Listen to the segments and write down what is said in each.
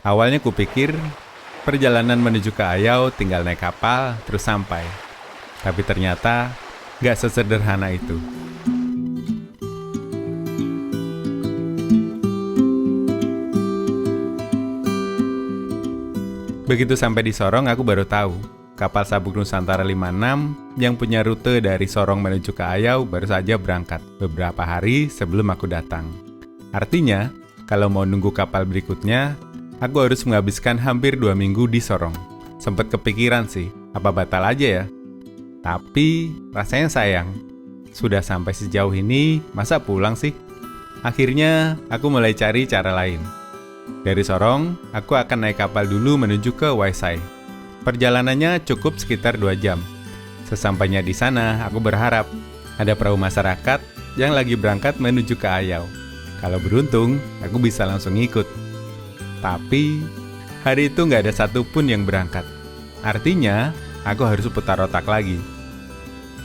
Awalnya kupikir perjalanan menuju ke Ayau tinggal naik kapal terus sampai. Tapi ternyata gak sesederhana itu. Begitu sampai di Sorong, aku baru tahu kapal Sabuk Nusantara 56 yang punya rute dari Sorong menuju ke Ayau baru saja berangkat beberapa hari sebelum aku datang. Artinya, kalau mau nunggu kapal berikutnya, aku harus menghabiskan hampir 2 minggu di Sorong. Sempet kepikiran sih, apa batal aja ya? Tapi rasanya sayang, sudah sampai sejauh ini, masa pulang sih? Akhirnya, aku mulai cari cara lain. Dari Sorong, aku akan naik kapal dulu menuju ke Waisai. Perjalanannya cukup sekitar 2 jam. Sesampainya di sana, aku berharap ada perahu masyarakat yang lagi berangkat menuju ke Ayau. Kalau beruntung, aku bisa langsung ikut. Tapi, hari itu nggak ada satupun yang berangkat. Artinya, aku harus putar otak lagi.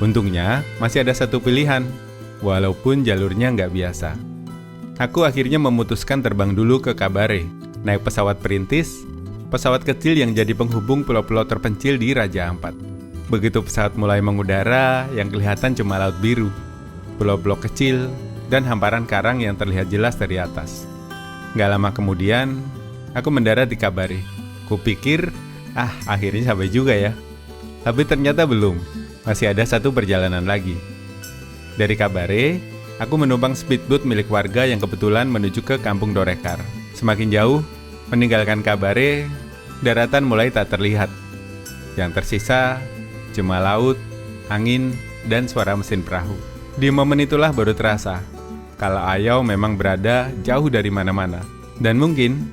Untungnya, masih ada satu pilihan, walaupun jalurnya nggak biasa. Aku akhirnya memutuskan terbang dulu ke Kabare, naik pesawat perintis, pesawat kecil yang jadi penghubung pulau-pulau terpencil di Raja Ampat. Begitu pesawat mulai mengudara, yang kelihatan cuma laut biru, pulau-pulau kecil, dan hamparan karang yang terlihat jelas dari atas. Gak lama kemudian, aku mendarat di Kabare. Kupikir, akhirnya sampai juga ya. Tapi ternyata belum, masih ada satu perjalanan lagi. Dari Kabare, aku menumpang speedboat milik warga yang kebetulan menuju ke Kampung Dorekar. Semakin jauh, meninggalkan Kabare, daratan mulai tak terlihat. Yang tersisa, cuma laut, angin, dan suara mesin perahu. Di momen itulah baru terasa, kalau Ayau memang berada jauh dari mana-mana. Dan mungkin,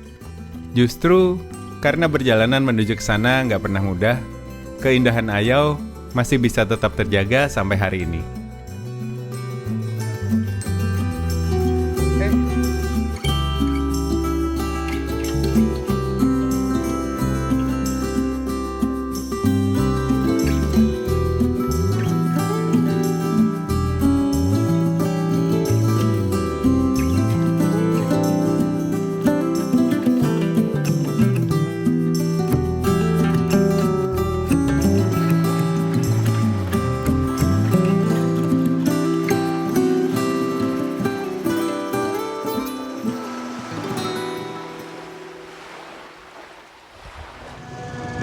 justru karena perjalanan menuju ke sana nggak pernah mudah, keindahan Ayau masih bisa tetap terjaga sampai hari ini.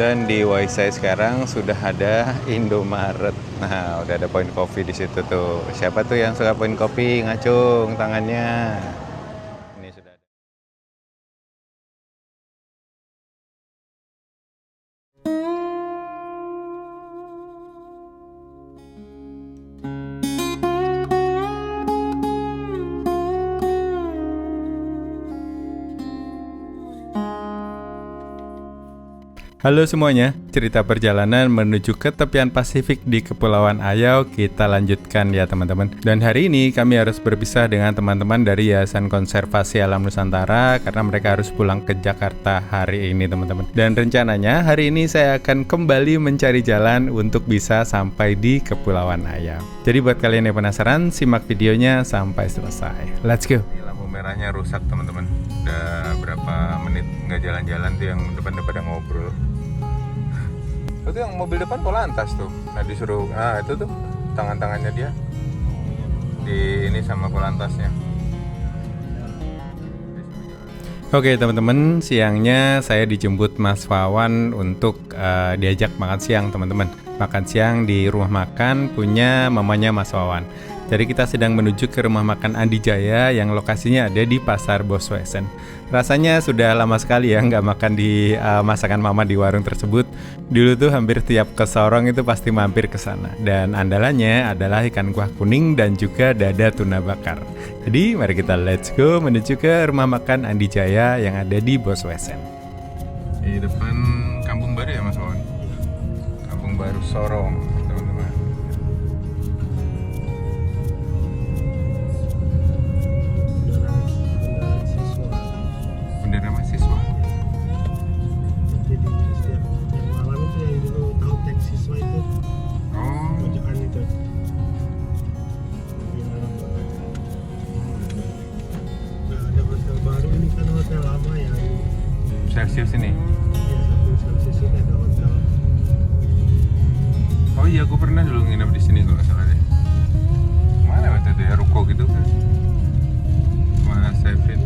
Dan di Waisai sekarang sudah ada Indomaret. Nah, udah ada Point Coffee di situ tuh. Siapa tuh yang suka Point Coffee? Ngacung tangannya. Ini sudah ada. Halo semuanya, cerita perjalanan menuju ke tepian Pasifik di Kepulauan Ayau kita lanjutkan ya teman-teman. Dan hari ini kami harus berpisah dengan teman-teman dari Yayasan Konservasi Alam Nusantara karena mereka harus pulang ke Jakarta hari ini teman-teman. Dan rencananya hari ini saya akan kembali mencari jalan untuk bisa sampai di Kepulauan Ayau. Jadi buat kalian yang penasaran, simak videonya sampai selesai. Let's go! Lampu merahnya rusak teman-teman. Udah berapa menit nggak jalan-jalan tuh yang depan-depan ngobrol. Itu yang mobil depan Polantas tuh. Nah disuruh, itu tuh tangan-tangannya dia di ini sama Polantasnya. Oke teman-teman, siangnya saya dijemput Mas Wawan untuk diajak makan siang teman-teman. Makan siang di rumah makan punya mamanya Mas Wawan. Jadi kita sedang menuju ke rumah makan Andi Jaya yang lokasinya ada di Pasar Boswesen. Rasanya sudah lama sekali ya nggak makan di masakan mama di warung tersebut. Dulu tuh hampir tiap ke Sorong itu pasti mampir ke sana. Dan andalannya adalah ikan kuah kuning dan juga dada tuna bakar. Jadi mari kita let's go menuju ke rumah makan Andi Jaya yang ada di Boswesen. Di depan Kampung Baru ya Mas Wawan? Kampung Baru Sorong. Celsius ini. Iya, samping Celsius ini ada hotel. Oh iya, aku pernah dulu nginep di sini kalau nggak salah deh. Mana waktu itu ya, ruko gitu kan? Mana Sevin?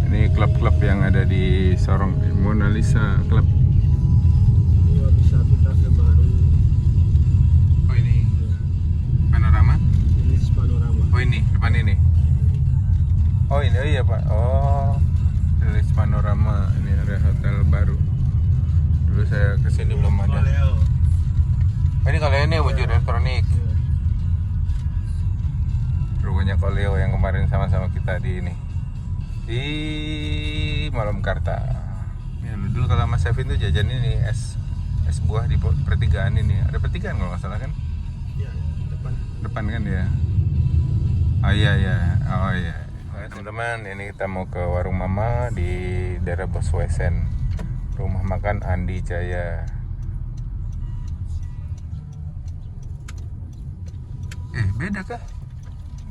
Ini klub-klub yang ada di Sorong, Mona Lisa Club. Iya, bisa kita ke baru. Oh ini panorama? Ini panorama. Oh ini depan ini. Oh ini, oh iya Pak. Oh, Village Panorama. Ini ada hotel baru. Dulu saya kesini belum ada. Koleo. Oh, ini kalau ini wujud elektronik. Iya. Rupanya Koleo yang kemarin sama-sama kita di ini, di Malam Karta. Ya, dulu kalau Mas Sevin tuh jajan ini es buah di pertigaan ini. Ada pertigaan kalau nggak salah kan? Iya, depan. Depan kan ya. Oh iya iya. Oh iya. Teman-teman, ini kita mau ke warung Mama di daerah Boswesen. Rumah makan Andi Jaya. Beda kah?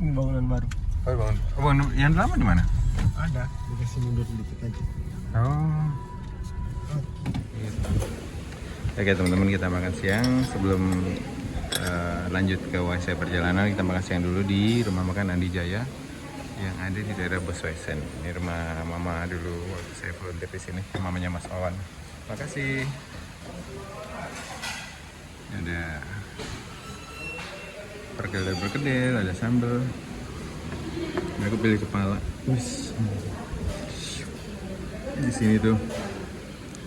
Ini bangunan baru. Oh, bangun yang lama di mana? Ada, dikasih mundur sedikit aja. Oh. Gitu. Oke teman-teman, kita makan siang. Sebelum lanjut ke WC perjalanan, kita makan siang dulu di rumah makan Andi Jaya yang ada di daerah Boswesen. Ini rumah Mama dulu waktu saya volunteer di sini. Mamanya Mas Owan. Makasih. Ada perkedel, ada sambal. Nah, aku pilih kepala. Wis. Di sini tuh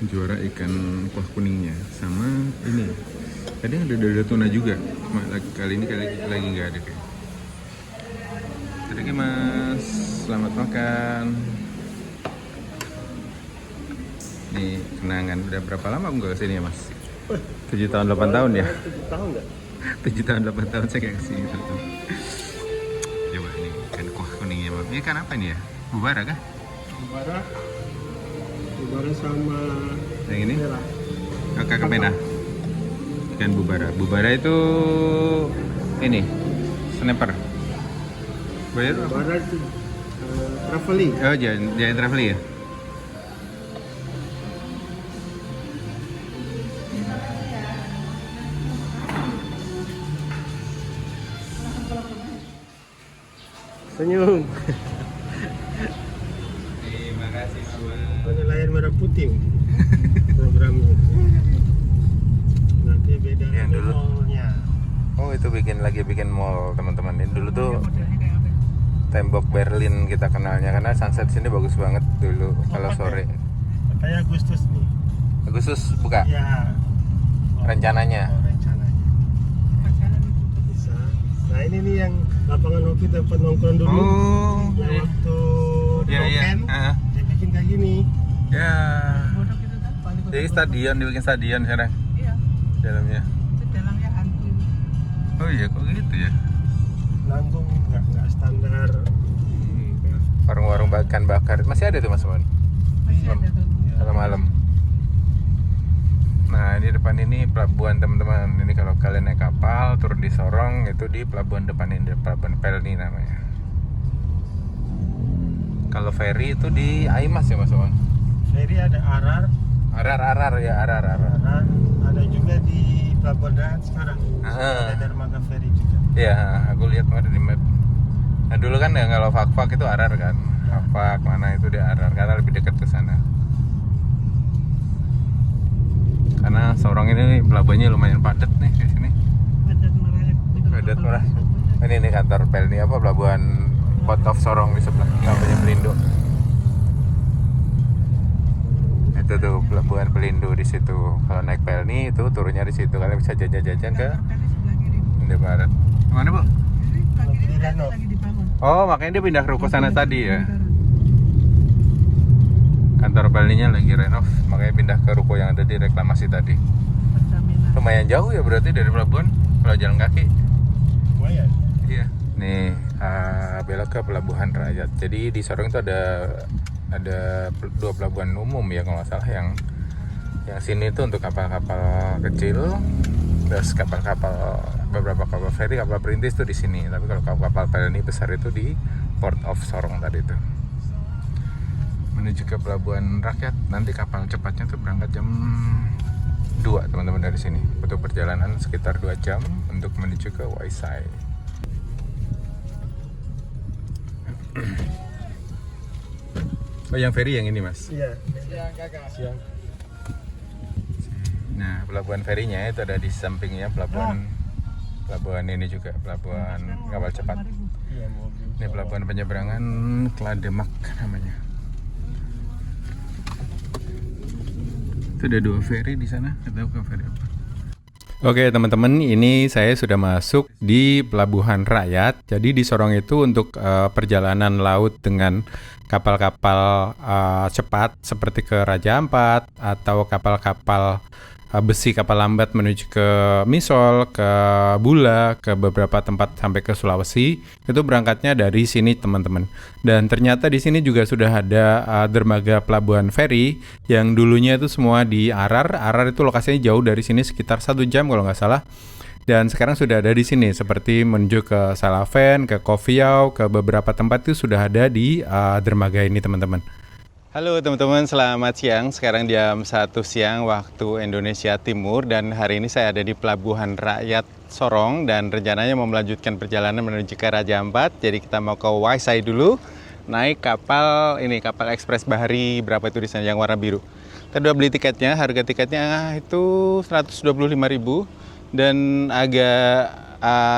juara ikan kuah kuningnya sama ini. Tadi ada dada tuna juga. Cuma kali ini lagi nggak ada kayak. Oke Mas, selamat makan. Nih kenangan, udah berapa lama aku nggak kesini ya Mas? 7 tahun 8 tahun ya? 7 tahun nggak? 7 tahun 8 tahun saya kayak kesini. Coba ini ikan kuah kuningnya Mas. Ini ikan apa ini ya? Bubara kah? Bubara sama Yang ini? merah. Kakak merah. Ikan bubara. Bubara itu ini snapper. Bubara itu apa? Bubara itu traveling. Oh, jangan traveling ya? Senyum. Terima kasih Mama. Penilaian merah putih programnya. Nanti beda Yang dulu. mallnya. Oh itu bikin mall teman-teman. Ini dulu tuh tembok Berlin kita kenalnya karena sunset sini bagus banget dulu kalau sore. Kayak Agustus nih. Agustus buka Ya. rencananya. Rencananya. Bisa. Nah ini nih yang lapangan hoki tempat nongkrong dulu. Oh. Yang waktu Iya iya. Doken, dibikin kayak gini. Ya. Jadi dibikin stadion sekarang Iya, dalamnya. itu dalamnya hantu. Oh iya kok gitu ya. Nanggung nggak standar. Warung-warung ikan bakar masih ada tuh Mas Mon. Masih ada tuh. Kalau malam. Nah ini depan ini pelabuhan teman-teman. Ini kalau kalian naik kapal turun di Sorong itu di pelabuhan depan ini, pelabuhan Pelni namanya. Kalau ferry itu di Aimas ya Mas Mon. Ferry ada Arar, Arar. ada juga di Pelabuhan Dahat sekarang. Ah. Ada dermaga ferry juga. Iya, aku lihat kemarin di map. Nah dulu kan ya kalau Fak-Fak itu Arar kan. Fak mana itu di Arar karena lebih dekat ke sana. Karena Sorong ini pelabuhannya lumayan padat nih di sini. Padat murah. Ini kantor Pelni apa pelabuhan Port of Sorong di sebelah namanya Pelindo. Itu tuh pelabuhan Pelindo di situ. Kalau naik Pelni itu turunnya di situ. Kalian bisa jajan-jajan ke Indomaret. Mana Bu? Lagi dibangun. Oh makanya dia pindah ke ruko sana tadi ya. Kantor Pelninya lagi renov, makanya pindah ke ruko yang ada di reklamasi tadi. Pertamina. Lumayan jauh ya berarti dari pelabuhan kalau jalan kaki. Lumayan. Iya. Nih belok ke Pelabuhan Rakyat. Jadi di Sorong itu ada 2 pelabuhan umum ya kalau nggak salah, yang sini itu untuk kapal-kapal kecil, terus beberapa kapal feri, kapal perintis tuh di sini. Tapi kalau kapal Pelni besar itu di Port of Sorong tadi itu. Ini menuju ke Pelabuhan Rakyat. Nanti kapal cepatnya tuh berangkat jam 2 teman-teman dari sini. Butuh perjalanan sekitar 2 jam untuk menuju ke Waisai. Oh, yang ferry yang ini, Mas? Iya. Siang. Nah, pelabuhan ferinya itu ada di sampingnya pelabuhan ini juga, pelabuhan kapal cepat. Iya, mobil. Ini pelabuhan penyeberangan Klademak namanya. Itu ada 2 ferry di sana, nggak tahu ke ferry apa. Oke teman-teman, ini saya sudah masuk di Pelabuhan Rakyat. Jadi di Sorong itu untuk perjalanan laut dengan kapal-kapal cepat seperti ke Raja Ampat atau kapal-kapal besi, kapal lambat menuju ke Misol, ke Bula, ke beberapa tempat sampai ke Sulawesi, itu berangkatnya dari sini teman-teman. Dan ternyata di sini juga sudah ada dermaga pelabuhan feri yang dulunya itu semua di Arar. Arar itu lokasinya jauh dari sini sekitar 1 jam kalau nggak salah. Dan sekarang sudah ada di sini, seperti menuju ke Salaven, ke Kofiau, ke beberapa tempat itu sudah ada di dermaga ini teman-teman. Halo teman-teman, selamat siang. Sekarang jam 1 siang waktu Indonesia Timur dan hari ini saya ada di Pelabuhan Rakyat Sorong dan rencananya mau melanjutkan perjalanan menuju ke Raja Ampat. Jadi kita mau ke Waisai dulu, naik kapal ini, kapal ekspres Bahari berapa itu di sana yang warna biru. Kita udah beli tiketnya, harga tiketnya itu 125.000 dan agak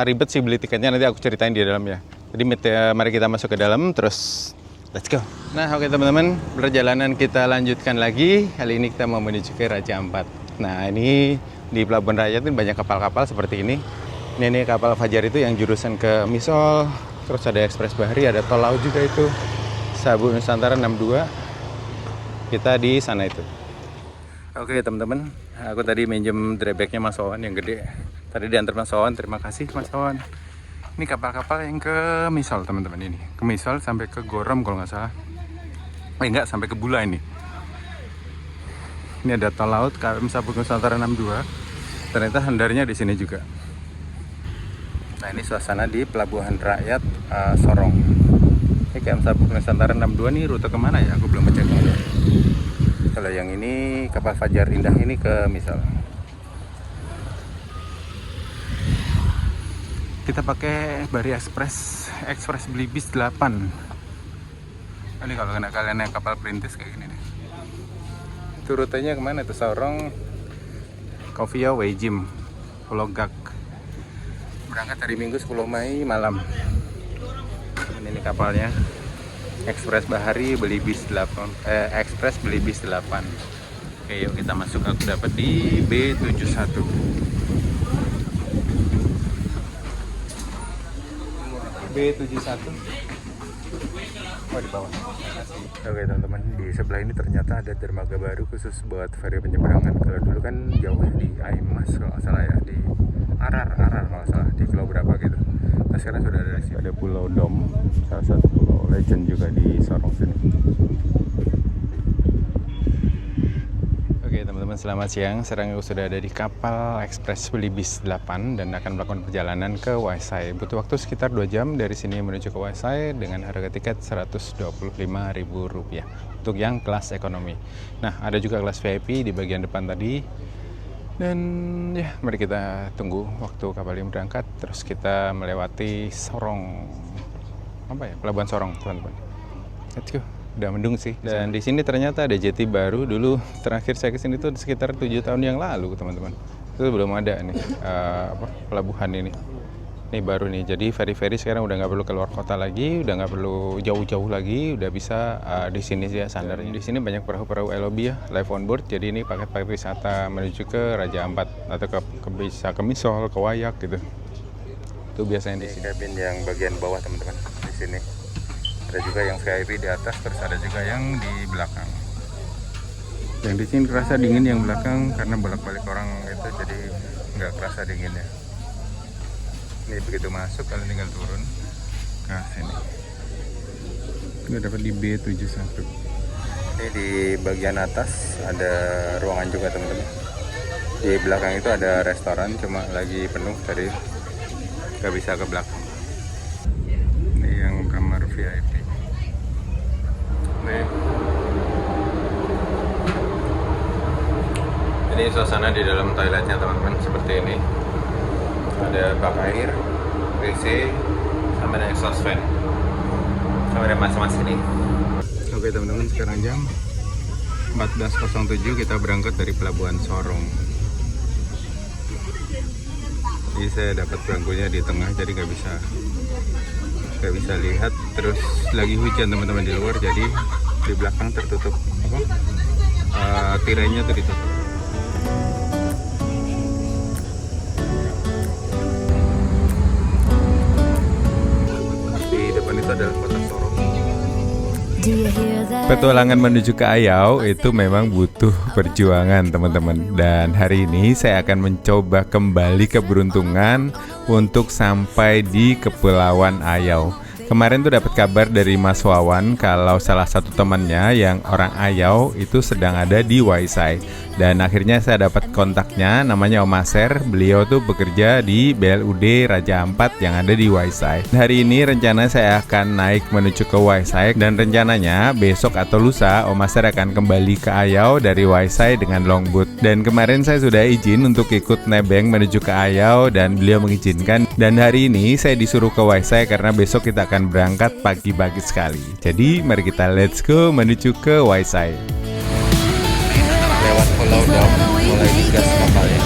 ribet sih beli tiketnya, nanti aku ceritain di dalam ya. Jadi mari kita masuk ke dalam terus let's go. Nah oke teman-teman, perjalanan kita lanjutkan lagi. Kali ini kita mau menuju ke Raja Ampat. Nah ini di Pelabuhan Rakyat ini banyak kapal-kapal seperti ini. Ini kapal Fajar itu yang jurusan ke Misol. Terus ada Ekspres Bahari, ada tol laut juga itu. Sabuk Nusantara 62. Kita di sana itu. Oke teman-teman, aku tadi minjem drebeknya Mas Wawan yang gede. Tadi diantar Mas Wawan, terima kasih Mas Wawan. Ini kapal-kapal yang ke Misol teman-teman ini. Ke Misol sampai ke Gorom kalau nggak salah. Enggak, sampai ke Bula ini. Ini ada tol laut KM Sabuk Nusantara 62. Ternyata handarnya di sini juga. Nah ini suasana di Pelabuhan Rakyat Sorong. Ini KM Sabuk Nusantara 62 nih rute kemana ya? Aku belum ngecek. Kalau yang ini kapal Fajar Indah ini ke Misol. Kita pakai Bahari Express beli bis 8. Ini kalau kalian naik kapal perintis kayak gini nih. Itu rutenya kemana tuh? Sorong, Kofiau, Wejim, Pulau Gak. Berangkat hari Minggu 10 Mei malam. Ini kapalnya. Express Bahari beli bis 8. Express beli bis 8. Oke, yuk kita masuk. Aku dapat di B71. B71. Oh di bawah. Oke teman-teman, di sebelah ini ternyata ada dermaga baru khusus buat ferry penyeberangan. Kalau dulu kan jauh di Aimas kalau nggak salah ya, di Arar kalau nggak salah, di pulau berapa gitu. Nah sekarang sudah ada di sini. Ada Pulau Dom, salah satu pulau legend juga di Sorong sini. Oke teman-teman, selamat siang. Sekarang aku sudah ada di kapal Ekspres beli bis 8 dan akan melakukan perjalanan ke Waisai. Butuh waktu sekitar 2 jam dari sini menuju ke Waisai dengan harga tiket Rp125.000 untuk yang kelas ekonomi. Nah ada juga kelas VIP di bagian depan tadi. Dan ya mari kita tunggu waktu kapal ini berangkat. Terus kita melewati Sorong, Pelabuhan Sorong teman-teman. Let's go. Udah mendung sih. Dan di sini ternyata ada jeti baru. Dulu terakhir saya kesini tuh sekitar 7 tahun yang lalu teman-teman. Itu belum ada nih pelabuhan ini. Ini baru nih. Jadi ferry-ferry sekarang udah nggak perlu keluar kota lagi, udah nggak perlu jauh-jauh lagi, udah bisa di sini dia sandarnya. Di sini banyak perahu-perahu LOB ya, live on board. Jadi ini paket-paket wisata menuju ke Raja Ampat atau bisa ke Misol, ke Wayak gitu. Itu biasanya di sini. Cabin yang bagian bawah teman-teman di sini. Ada juga yang VIP di atas, terus ada juga yang di belakang. Yang di sini kerasa dingin yang belakang karena bolak-balik orang itu, jadi nggak kerasa dinginnya. Ini begitu masuk kalian tinggal turun ke sini. Ini dapat di B71. Ini di bagian atas ada ruangan juga teman-teman. Di belakang itu ada restoran, cuma lagi penuh tadi, nggak bisa ke belakang. Ini yang kamar VIP. Nih, Ini suasana di dalam toiletnya teman-teman seperti ini. Ada bak air, WC, sama ada exhaust fan. Sama ada mas-mas ini. Oke teman-teman, sekarang jam 14.07 kita berangkat dari Pelabuhan Sorong. Jadi saya dapat bangkunya di tengah, jadi nggak bisa lihat. Terus lagi hujan teman-teman di luar, jadi di belakang tertutup tirainya tuh ditutup. Di depan itu adalah kota Sorong. Petualangan menuju ke Ayau itu memang butuh perjuangan teman-teman. Dan hari ini saya akan mencoba kembali keberuntungan untuk sampai di Kepulauan Ayau. Kemarin tuh dapat kabar dari Mas Wawan kalau salah satu temannya yang orang Ayau itu sedang ada di Waisai. Dan akhirnya saya dapat kontaknya, namanya Om Aser. Beliau tuh bekerja di BLUD Raja Ampat yang ada di Waisai. Hari ini rencana saya akan naik menuju ke Waisai, dan rencananya besok atau lusa Om Aser akan kembali ke Ayau dari Waisai dengan longboat. Dan kemarin saya sudah izin untuk ikut nebeng menuju ke Ayau dan beliau mengizinkan. Dan hari ini saya disuruh ke Waisai karena besok kita akan berangkat pagi-pagi sekali. Jadi mari kita let's go menuju ke Waisai. Lewat Pulau Dom, mulai digas kapalnya.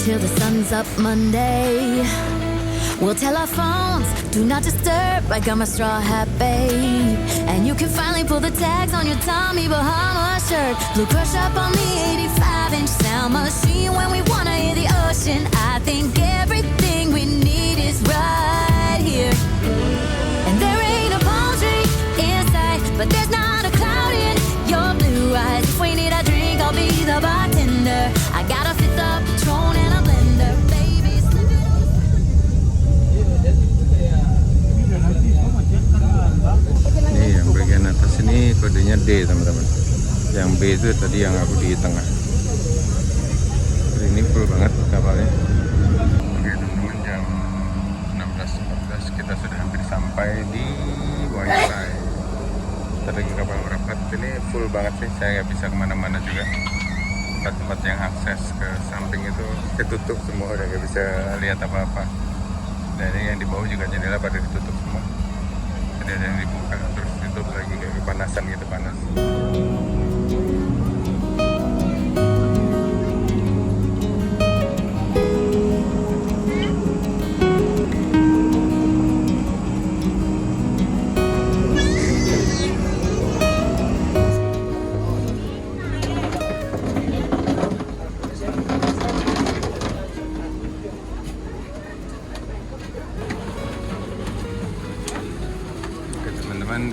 Till the sun's up Monday, we'll tell our phones, do not disturb. I got my straw hat, babe, and you can finally pull the tags on your Tommy Bahama shirt. Blue crush up on the 85-inch sound machine. When we wanna hear the ocean, I think everything we need is right here. And there ain't a palm tree in sight, but there's not a cloud in your blue eyes. If we need a drink, I'll be the bartender. I got a fifth of Patron and a blender, baby. Ini yang bagian atas ini kodenya D teman-teman. Yang B itu tadi yang aku di tengah. Ini full banget kapalnya. Oke teman-teman, jam 16.14 kita sudah hampir sampai di Waisai. Tadi kapal merapat, ini full banget sih, saya nggak bisa kemana-mana juga. Tempat-tempat yang akses ke samping itu ketutup semua, udah nggak bisa lihat apa-apa. Dan ini yang di bawah juga jendela pada ditutup semua. Jadi ada yang dibuka terus ditutup lagi, kayak kepanasan gitu, panas.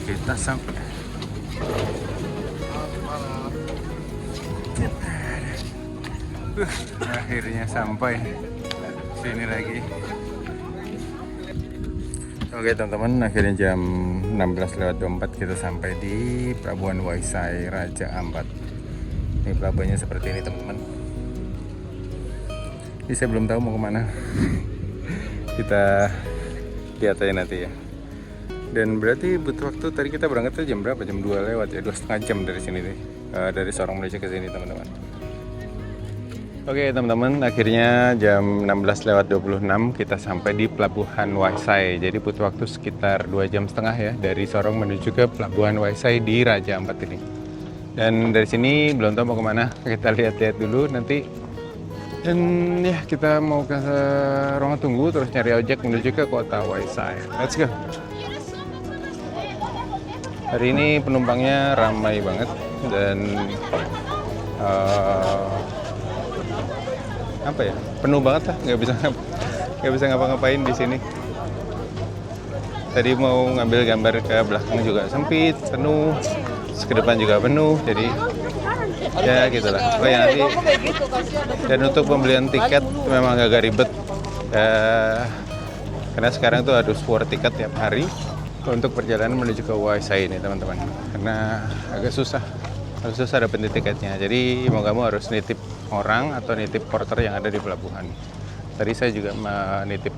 Kita sampai. Akhirnya sampai sini lagi. Oke teman-teman, akhirnya jam 16.24 kita sampai di Pelabuhan Waisai Raja Ampat. Ini pelabuhannya seperti ini teman-teman. Ini saya belum tahu mau kemana. Kita lihat aja nanti ya. Dan berarti butuh waktu, tadi kita berangkat jam berapa? Jam 2 lewat ya, 2,5 jam dari sini nih. Dari Sorong menuju ke sini teman-teman. Oke teman-teman, akhirnya jam 16.26 kita sampai di Pelabuhan Waisai. Jadi butuh waktu sekitar 2,5 jam ya dari Sorong menuju ke Pelabuhan Waisai di Raja Ampat ini. Dan dari sini belum tahu mau kemana, kita lihat-lihat dulu nanti. Dan ya kita mau ke ruang tunggu terus nyari ojek menuju ke kota Waisai. Let's go. Hari ini penumpangnya ramai banget dan penuh banget lah, nggak bisa ngapa-ngapain di sini. Tadi mau ngambil gambar ke belakang juga sempit, penuh, ke depan juga penuh, jadi ya gitulah. Oh ya nanti. Dan untuk pembelian tiket memang agak ribet, karena sekarang tuh harus war tiket tiap hari untuk perjalanan menuju ke Waisai ini teman-teman, karena agak susah dapetin tiketnya. Jadi mau kamu harus nitip orang atau nitip porter yang ada di pelabuhan. Tadi saya juga nitip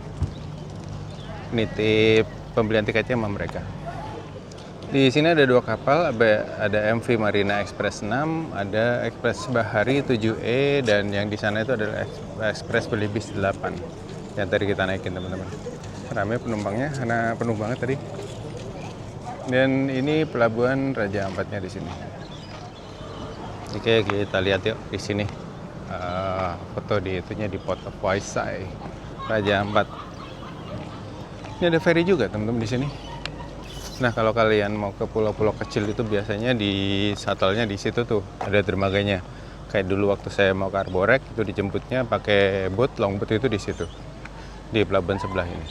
pembelian tiketnya sama mereka. Di sini ada 2 kapal, ada MV Marina Express 6, ada Express Bahari 7E, dan yang di sana itu adalah Express Belibis 8 yang tadi kita naikin teman-teman. Ramai penumpangnya, karena penuh banget tadi. Dan ini pelabuhan Raja Ampatnya di sini. Oke, kita lihat yuk di sini. Foto di itunya di Port of Waisai, Raja Ampat. Ini ada ferry juga teman-teman di sini. Nah, kalau kalian mau ke pulau-pulau kecil itu biasanya di shuttle-nya di situ tuh ada dermaganya. Kayak dulu waktu saya mau ke Arborek itu dijemputnya pakai boat, longboat itu di situ. Di pelabuhan sebelah ini.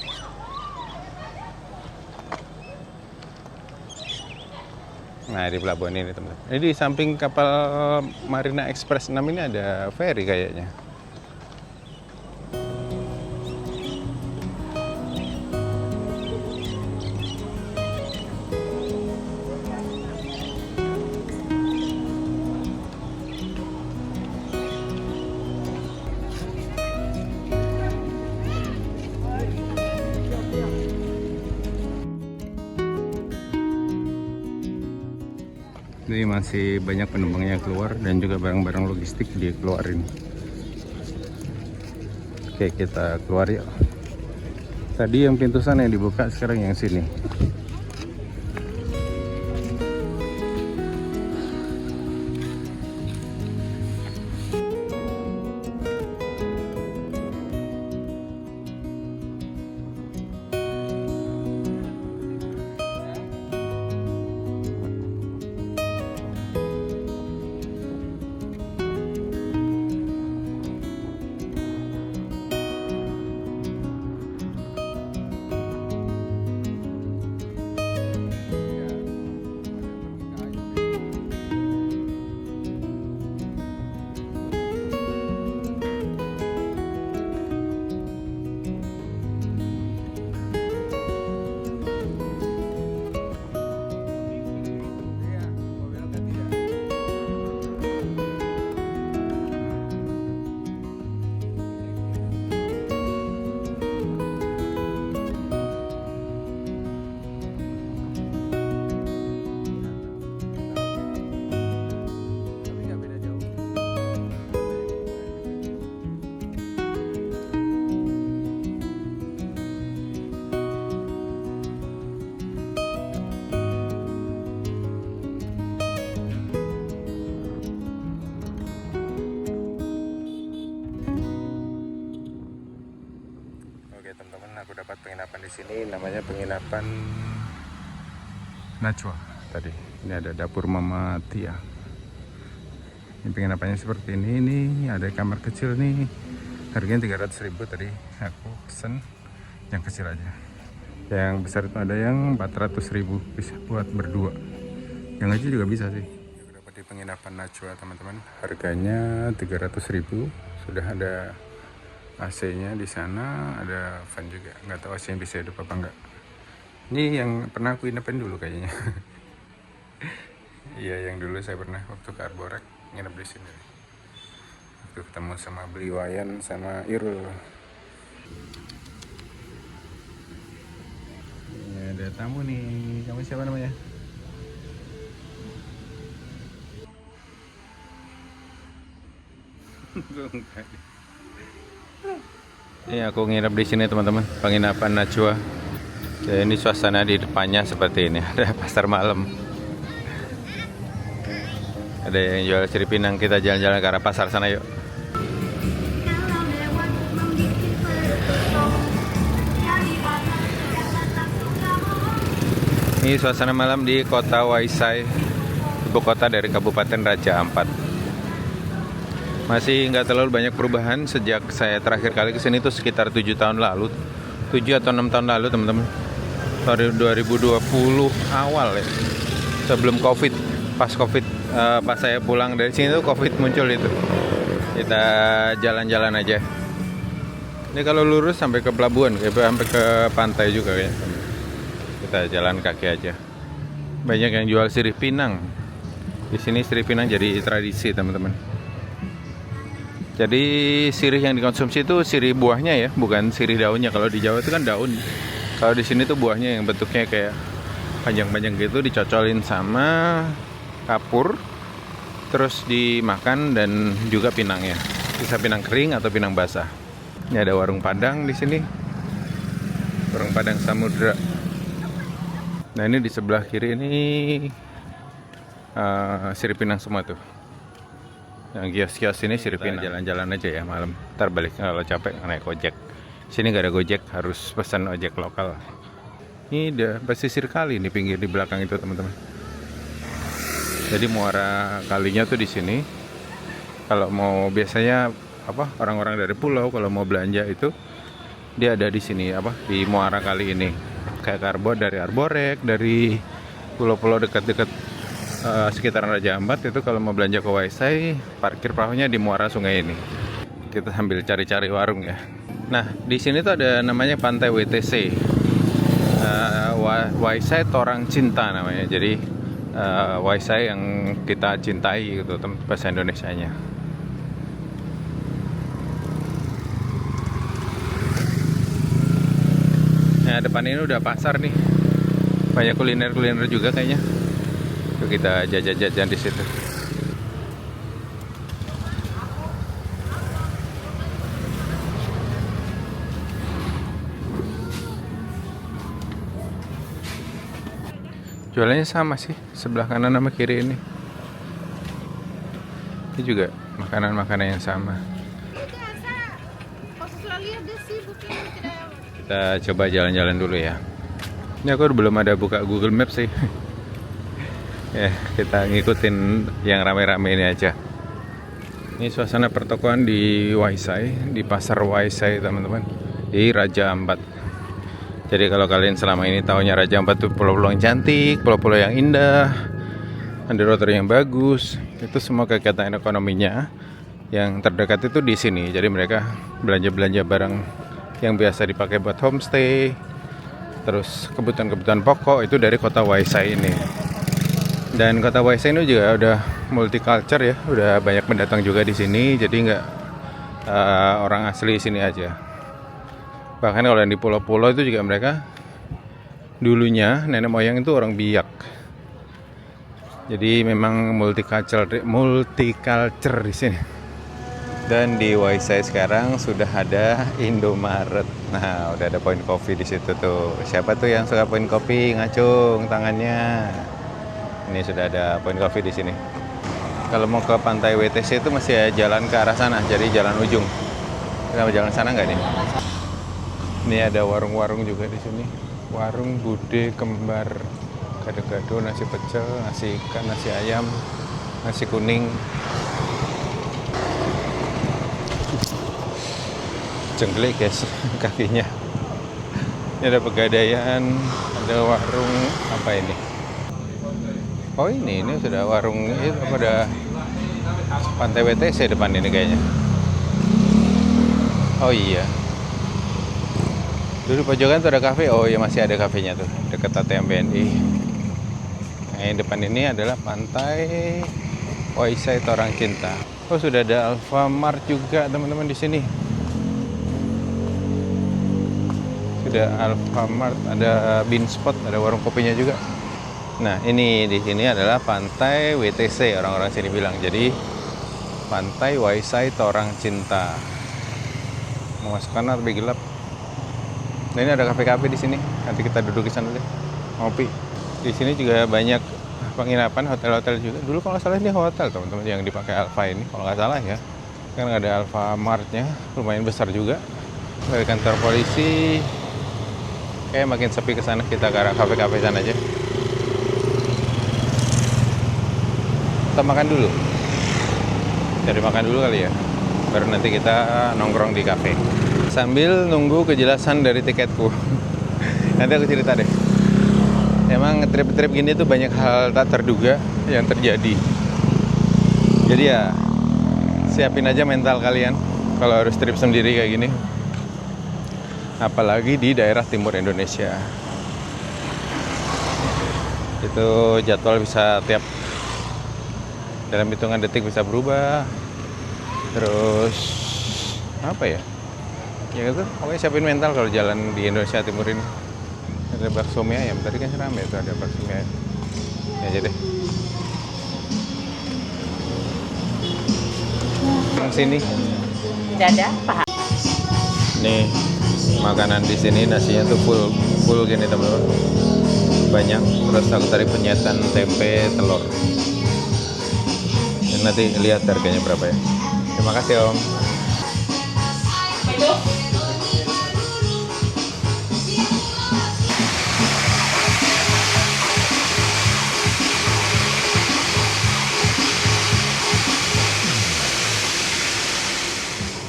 Nah, di pelabuhan ini teman-teman. Ini di samping kapal Marina Express 6 ini ada ferry kayaknya. Jadi masih banyak penumpangnya keluar dan juga barang-barang logistik dikeluarin. Oke, kita keluar yuk. Tadi yang pintu sana yang dibuka, sekarang yang sini. Aku dapat penginapan di sini, namanya penginapan Nachua tadi. Ini ada dapur Mama Tia. Ini penginapannya seperti ini. Ini ada kamar kecil nih. Harganya 300.000 tadi. Aku pesen yang kecil aja. Yang besar itu ada yang 400.000, bisa buat berdua. Yang kecil juga bisa sih. Aku dapat di penginapan Nachua teman-teman. Harganya 300.000. Sudah ada AC-nya di sana, ada fan juga. Nggak tahu AC-nya bisa hidup apa enggak. Ini yang pernah aku inapin dulu kayaknya. Iya, yang dulu saya pernah waktu ke Arborek nginep di sini. Waktu ketemu sama Beliwayan sama Irul. Ini ada tamu nih. Kamu siapa namanya? Ini aku nginep di sini teman-teman, penginapan Nachua. Ya, ini suasana di depannya seperti ini. Ada pasar malam. Ada yang jual sirip pinang. Kita jalan-jalan ke arah pasar sana yuk. Ini suasana malam di kota Waisai, ibu kota dari Kabupaten Raja Ampat. Masih nggak terlalu banyak perubahan sejak saya terakhir kali kesini, itu sekitar 7 tahun lalu, 7 atau 6 tahun lalu teman-teman. 2020 awal ya, sebelum Covid. Pas Covid, pas saya pulang dari sini tuh Covid muncul itu. Kita jalan-jalan aja. Ini kalau lurus sampai ke pelabuhan, sampai ke pantai juga ya. Kita jalan kaki aja. Banyak yang jual sirih pinang. Di sini sirih pinang jadi tradisi teman-teman. Jadi sirih yang dikonsumsi itu sirih buahnya ya, bukan sirih daunnya. Kalau di Jawa itu kan daun. Kalau di sini tuh buahnya yang bentuknya kayak panjang-panjang gitu, dicocolin sama kapur, terus dimakan dan juga pinangnya. Bisa pinang kering atau pinang basah. Ini ada warung Padang di sini. Warung Padang Samudra. Nah, ini di sebelah kiri ini sirip pinang semua tuh. Yang kios-kios ini sirip pinang. Jalan-jalan aja ya malam. Ntar balik kalau capek naik ojek. Sini gak ada Gojek, harus pesan ojek lokal. Ini udah pesisir kali di pinggir di belakang itu, teman-teman. Jadi muara kalinya tuh di sini. Kalau mau biasanya orang-orang dari pulau kalau mau belanja itu dia ada di sini di muara kali ini. Kayak dari Arborek, dari pulau-pulau dekat-dekat sekitaran Raja Ampat itu kalau mau belanja ke Waisai, parkir perahunya di muara sungai ini. Kita sambil cari-cari warung ya. Nah, di sini tuh ada namanya Pantai WTC. Waisai Torang Cinta namanya. Jadi Waisai yang kita cintai gitu, bahasa Indonesianya. Nah, depan ini udah pasar nih. Banyak kuliner-kuliner juga kayaknya. Yuk kita jajan-jajan di situ. Jualannya sama sih, sebelah kanan sama kiri ini. Ini juga makanan-makanan yang sama. Kita coba jalan-jalan dulu ya. Ini aku belum ada buka Google Maps sih. Ya, kita ngikutin yang rame-rame ini aja. Ini suasana pertokoan di Waisai, di pasar Waisai teman-teman, di Raja Ampat. Jadi kalau kalian selama ini tahunya Raja Ampat itu pulau-pulau yang cantik, pulau-pulau yang indah, underwater yang bagus, itu semua kegiatan ekonominya yang terdekat itu di sini. Jadi mereka belanja-belanja barang yang biasa dipakai buat homestay, terus kebutuhan-kebutuhan pokok itu dari kota Waisai ini. Dan kota Waisai ini juga udah multicultural ya, udah banyak pendatang juga di sini, jadi nggak orang asli sini aja. Bahkan kalau yang di pulau-pulau itu juga mereka dulunya nenek moyang itu orang Biak. Jadi memang multicultural di sini. Dan di Waisai sekarang sudah ada Indomaret. Nah, udah ada Point Coffee di situ tuh. Siapa tuh yang suka Point Coffee? Ngacung tangannya. Ini sudah ada Point Coffee di sini. Kalau mau ke Pantai WTC itu masih jalan ke arah sana, jadi jalan ujung. Kita mau jalan sana nggak nih? Ini ada warung-warung juga di sini. Warung Bude Kembar. Gado-gado, nasi pecel, nasi ikan, nasi ayam, nasi kuning. Jengklik guys kakinya. Ini ada Pegadaian, ada warung apa ini? Oh ini sudah warung itu pada Pantai WTC depan ini kayaknya. Oh iya. Dulu pojokan tuh ada kafe. Oh iya masih ada kafenya tuh dekat ATM BNI. Nah, yang depan ini adalah Pantai Waisai Torang Cinta. Oh sudah ada Alfamart juga teman-teman di sini. Ada Alfamart, ada Beanspot, ada warung kopinya juga. Nah, ini di sini adalah Pantai WTC, orang-orang sini bilang. Jadi Pantai Waisai Torang Cinta. Mau masuk kanan lebih gelap. Nah, ini ada kafe-kafe di sini. Nanti kita duduk di sana deh, ngopi. Di sini juga banyak penginapan, hotel-hotel juga. Dulu kalau nggak salah ini hotel teman-teman yang dipakai Alfa ini, kalau nggak salah ya. Kan ada Alfamartnya, lumayan besar juga. Dari kantor polisi. Kayak makin sepi ke sana, kita ke arah kafe-kafe sana aja. Kita makan dulu. Cari makan dulu kali ya. Baru nanti kita nongkrong di kafe. Sambil nunggu kejelasan dari tiketku. Nanti aku cerita deh. Emang trip-trip gini tuh banyak hal tak terduga yang terjadi. Jadi ya siapin aja mental kalian kalau harus trip sendiri kayak gini. Apalagi di daerah timur Indonesia. Itu jadwal bisa dalam hitungan detik bisa berubah. Terus apa ya? Ya itu pokoknya siapin mental kalau jalan di Indonesia Timur ini. Ada bakso mie ayam, tadi kan rame tuh ada bakso mie ayam. Ya aja deh. Yang sini. Dada, paha. Nih makanan di sini nasinya tuh full gini teman-teman. Banyak. Terus aku tadi penyetan tempe telur. Dan nanti lihat harganya berapa ya. Terima kasih Om.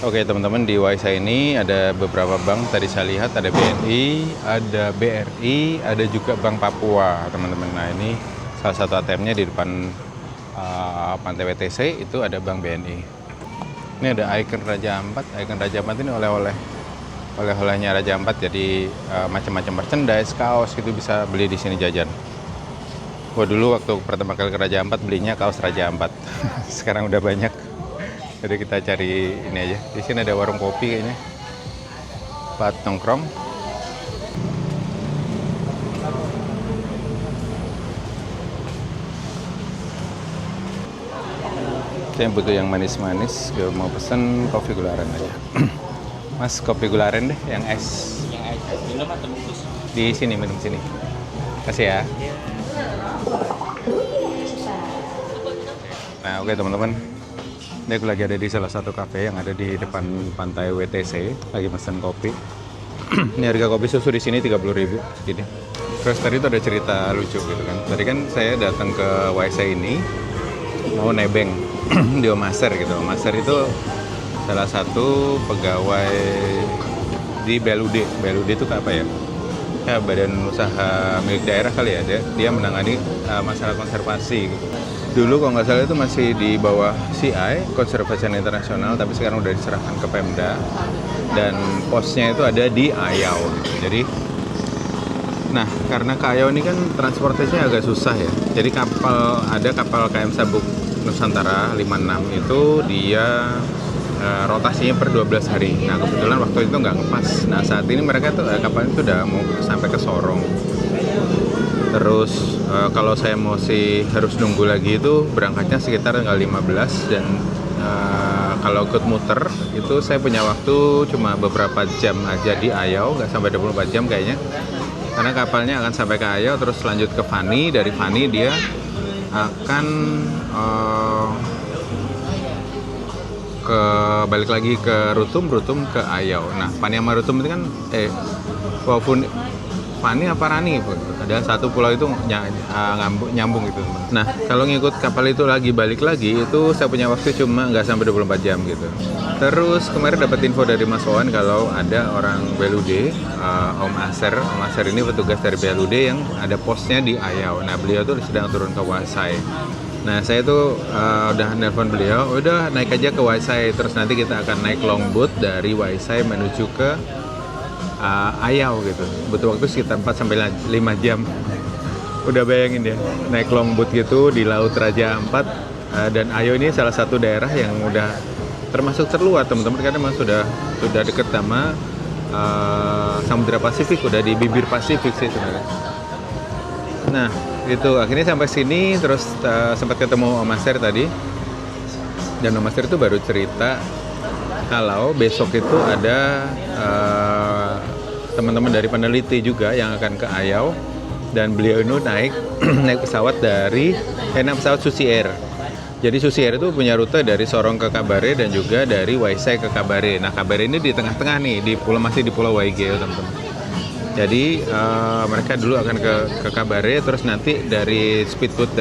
Oke teman-teman, di Waisa ini ada beberapa bank. Tadi saya lihat ada BNI, ada BRI, ada juga Bank Papua teman-teman. Nah ini salah satu ATM-nya di depan Pantai WTC itu ada Bank BNI. Ini ada ikon Raja Ampat. Ikon Raja Ampat ini oleh-olehnya Raja Ampat. Jadi macam-macam merchandise, kaos gitu bisa beli di sini jajan. Gua dulu waktu pertama kali ke Raja Ampat belinya kaos Raja Ampat. Sekarang udah banyak. Jadi kita cari ini aja. Di sini ada warung kopi kayaknya. Buat nongkrong. Saya butuh yang manis-manis. Gue mau pesen kopi gula aren aja. Mas, kopi gula aren deh, yang es. Yang es minum atau bungkus? Di sini, minum sini. Kasih ya. Nah, oke teman-teman. Ini aku lagi ada di salah satu kafe yang ada di depan pantai WTC, lagi pesen kopi. Ini harga kopi susu di sini 30.000 gini. Terus tadi itu ada cerita lucu gitu kan. Tadi kan saya datang ke Waisa ini mau nebeng di Om Maser gitu. Om Maser itu salah satu pegawai di BLUD. BLUD itu apa ya? Ya badan usaha milik daerah kali ya. Dia menangani masalah konservasi gitu. Dulu kalau nggak salah itu masih di bawah CI, Conservation International, tapi sekarang udah diserahkan ke Pemda. Dan posnya itu ada di Ayau gitu. Jadi, nah karena ke Ayau ini kan transportasinya agak susah ya. Jadi ada kapal KM Sabuk Nusantara 56 itu dia rotasinya per 12 hari. Nah kebetulan waktu itu nggak ngepas. Nah saat ini mereka tuh kapal itu udah mau sampai ke Sorong. Terus kalau saya harus nunggu lagi itu berangkatnya sekitar tanggal 15 dan kalau ikut muter itu saya punya waktu cuma beberapa jam aja di Ayau, nggak sampai 24 jam kayaknya. Karena kapalnya akan sampai ke Ayau terus lanjut ke Fani, dari Fani dia akan balik lagi ke Rutum ke Ayau. Nah Fani sama Rutum itu kan walaupun Fani apa Rani, ada satu pulau itu nyambung gitu. Nah kalau ngikut kapal itu balik lagi itu saya punya waktu cuma nggak sampai 24 jam gitu. Terus kemarin dapat info dari Mas Wawan kalau ada orang BLUD, Om Aser ini petugas dari BLUD yang ada posnya di Ayau. Nah beliau tuh sedang turun ke Waisai. Nah saya tuh udah nelpon beliau, udah naik aja ke Waisai, terus nanti kita akan naik longboat dari Waisai menuju ke Ayau gitu. Butuh waktu sekitar 4-5 jam. Udah bayangin ya, naik longboat gitu di Laut Raja Ampat. Dan Ayau ini salah satu daerah yang udah termasuk terluar teman-teman, karena memang sudah deket sama Samudra Pasifik, udah di bibir Pasifik sih sebenarnya. Nah itu akhirnya sampai sini, terus sempat ketemu Om Master tadi. Dan Om Master itu baru cerita kalau besok itu ada teman-teman dari peneliti juga yang akan ke Ayau, dan beliau ini naik pesawat pesawat Susi Air. Jadi Susi Air itu punya rute dari Sorong ke Kabare dan juga dari Waisai ke Kabare. Nah Kabare ini di tengah-tengah nih, masih di Pulau Waigeo teman-teman. Jadi mereka dulu akan ke Kabare, terus nanti dari speedboat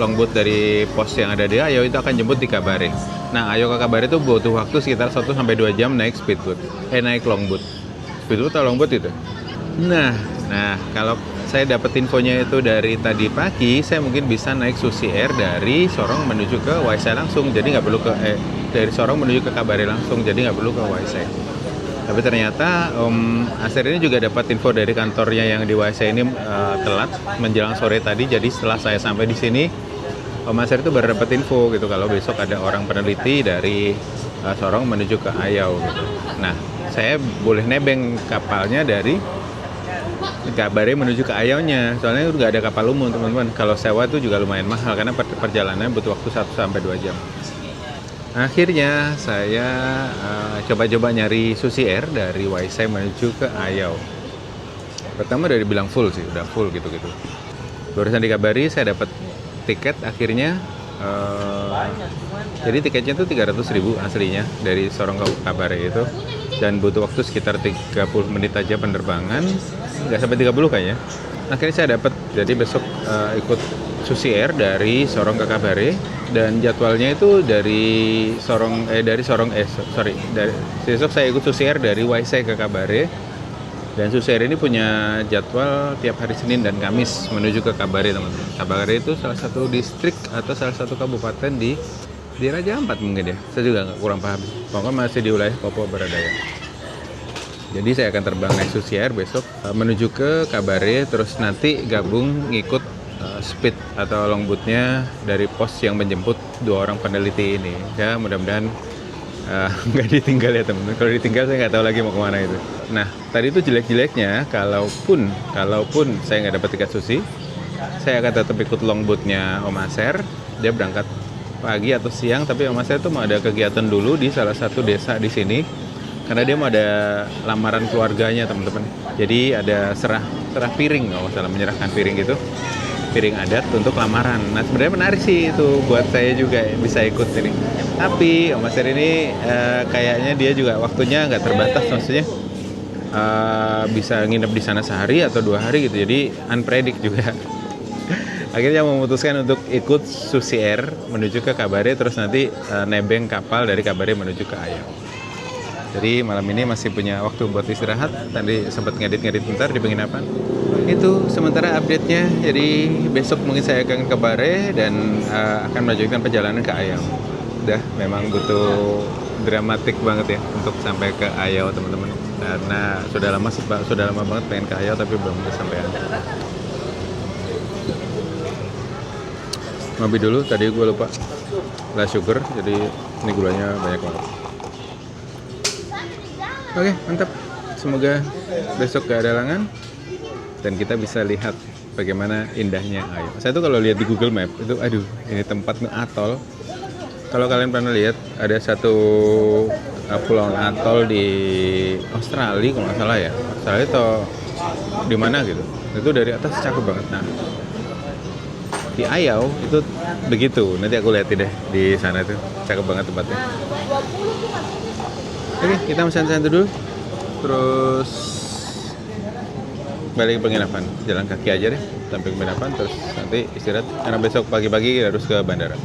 longboat dari pos yang ada di Ayau itu akan jemput di Kabare. Nah Ayau ke Kabare itu butuh waktu sekitar 1-2 jam naik speedboat, naik longboat. Speedboat atau longboat itu. Nah kalau saya dapat infonya itu dari tadi pagi, saya mungkin bisa naik Susi Air dari Sorong menuju ke Waisai langsung. Jadi nggak perlu dari Sorong menuju ke Kabare langsung, jadi nggak perlu ke Waisai. Tapi ternyata Om Aser ini juga dapat info dari kantornya yang di Waisai ini telat menjelang sore tadi. Jadi setelah saya sampai di sini, Om Aser itu baru dapat info gitu kalau besok ada orang peneliti dari Sorong menuju ke Ayau gitu. Nah saya boleh nebeng kapalnya dari Kabare menuju ke Ayaunya. Soalnya udah nggak ada kapal umum teman-teman. Kalau sewa tuh juga lumayan mahal karena perjalanannya butuh waktu 1-2 jam. Akhirnya saya coba-coba nyari Susi Air dari Waisai menuju ke Ayau. Pertama udah dibilang full sih, udah full gitu-gitu. Barusan dikabari saya dapat tiket akhirnya. Jadi tiketnya tuh 300.000 aslinya dari Sorong ke Kabare itu, dan butuh waktu sekitar 30 menit aja penerbangan, nggak sampai 30 kayaknya. Akhirnya saya dapat, jadi besok ikut Susi Air dari Sorong ke Kabare, dan jadwalnya itu dari besok saya ikut Susi Air dari Waisai ke Kabare. Dan Susi Air ini punya jadwal tiap hari Senin dan Kamis menuju ke Kabare, teman-teman. Kabare itu salah satu distrik atau salah satu kabupaten di Raja Ampat mungkin ya. Saya juga kurang paham. Pokoknya masih di wilayah Papua Baradaya. Jadi saya akan terbang naik Susi Air besok menuju ke Kabare, terus nanti gabung ngikut speed atau longboatnya dari pos yang menjemput 2 orang peneliti ini. Ya mudah-mudahan nggak ditinggal ya teman-teman. Kalau ditinggal saya nggak tahu lagi mau kemana itu. Nah tadi itu jelek-jeleknya kalaupun saya nggak dapat tiket Susi, saya akan tetap ikut longboatnya Om Aser. Dia berangkat pagi atau siang, tapi Om Aser itu mau ada kegiatan dulu di salah satu desa di sini karena dia mau ada lamaran keluarganya teman-teman. Jadi ada serah piring, kalau salah menyerahkan piring gitu, piring adat untuk lamaran. Nah sebenarnya menarik sih itu buat saya juga bisa ikut ini. Tapi Om Aser ini kayaknya dia juga waktunya nggak terbatas, maksudnya bisa nginep di sana sehari atau 2 hari gitu. Jadi unpredict juga. Akhirnya memutuskan untuk ikut Susi Air menuju ke Kabare, terus nanti nebeng kapal dari Kabare menuju ke Ayau. Jadi malam ini masih punya waktu buat istirahat. Tadi sempat ngedit bentar di penginapan. Itu sementara update-nya. Jadi besok mungkin saya akan ke Kabare dan akan melanjutkan perjalanan ke Ayau. Udah memang butuh dramatik banget ya untuk sampai ke Ayau teman-teman. Karena sudah lama banget pengen ke Ayau tapi belum kesampaian. Ngopi dulu, tadi gue lupa less sugar, jadi ini gulanya banyak banget. Oke, mantap. Semoga besok gak ada halangan dan kita bisa lihat bagaimana indahnya Ayau. Saya tuh kalau lihat di Google Map itu, aduh, ini tempat atol. Kalau kalian pernah lihat ada satu pulau atol di Australia kalau nggak salah ya, Australia atau di mana gitu. Itu dari atas cakep banget. Nah, di Ayau itu begitu. Nanti aku lihat deh di sana tuh, cakep banget tempatnya. Oke, kita santai-santai dulu. Terus balik ke penginapan, jalan kaki aja deh sampai ke penginapan, terus nanti istirahat karena besok pagi-pagi harus ke bandara.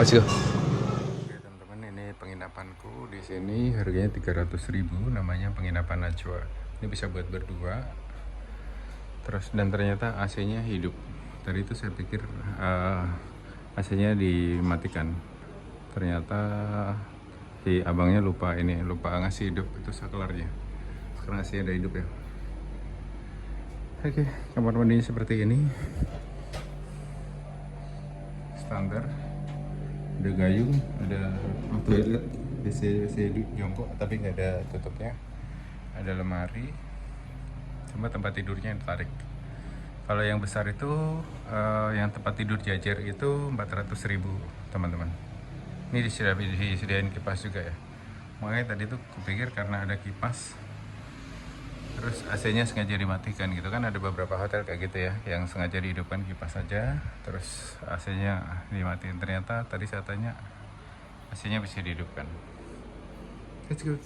Let's go. Oke teman-teman, ini penginapanku di sini harganya 300.000, namanya penginapan Najwa. Ini bisa buat berdua. Terus dan ternyata AC-nya hidup. Tadi itu saya pikir AC-nya dimatikan. Ternyata si abangnya lupa ngasih hidup itu saklarnya. Sekarang AC-nya ada hidup ya. Oke, kamar mandinya seperti ini. Standar. Ada gayung, ada toilet, WC jongkok tapi nggak ada tutupnya. Ada lemari. Cuma tempat tidurnya yang ditarik. Kalau yang besar itu yang tempat tidur jajar itu 400.000 teman-teman. Ini disediain kipas juga ya. Makanya tadi tuh kupikir karena ada kipas, terus AC-nya sengaja dimatikan gitu kan. Ada beberapa hotel kayak gitu ya, yang sengaja dihidupkan kipas saja, terus AC-nya dimatiin. Ternyata tadi saya tanya AC-nya bisa dihidupkan. Let's go,